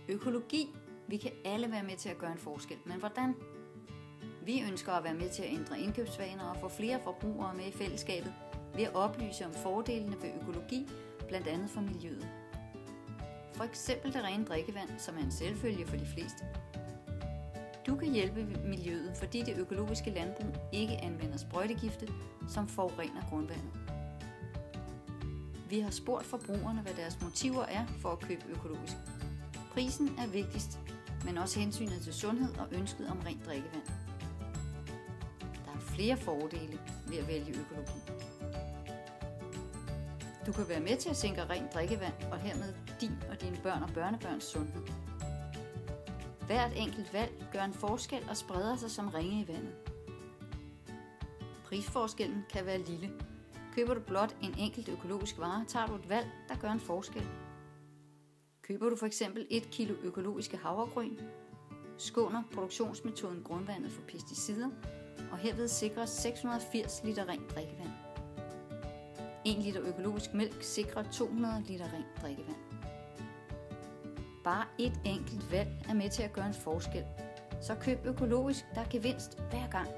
Økologi. Vi kan alle være med til at gøre en forskel, men hvordan? Vi ønsker at være med til at ændre indkøbsvaner og få flere forbrugere med i fællesskabet ved at oplyse om fordelene ved økologi, blandt andet for miljøet. For eksempel det rene drikkevand, som er en selvfølge for de fleste. Du kan hjælpe miljøet, fordi det økologiske landbrug ikke anvender sprøjtegifte, som forurener grundvandet. Vi har spurgt forbrugerne, hvad deres motiver er for at købe økologisk. Prisen er vigtigst, men også hensynet til sundhed og ønsket om rent drikkevand. Der er flere fordele ved at vælge økologi. Du kan være med til at sikre rent drikkevand og hermed din og dine børn og børnebørns sundhed. Hvert enkelt valg gør en forskel og spreder sig som ringe i vandet. Prisforskellen kan være lille. Køber du blot en enkelt økologisk vare, tager du et valg, der gør en forskel. Køber du for eksempel 1 kilo økologiske havregryn, skåner produktionsmetoden grundvandet for pesticider, og herved sikres 680 liter rent drikkevand. 1 liter økologisk mælk sikrer 200 liter rent drikkevand. Bare et enkelt valg er med til at gøre en forskel. Så køb økologisk, der er gevinst hver gang.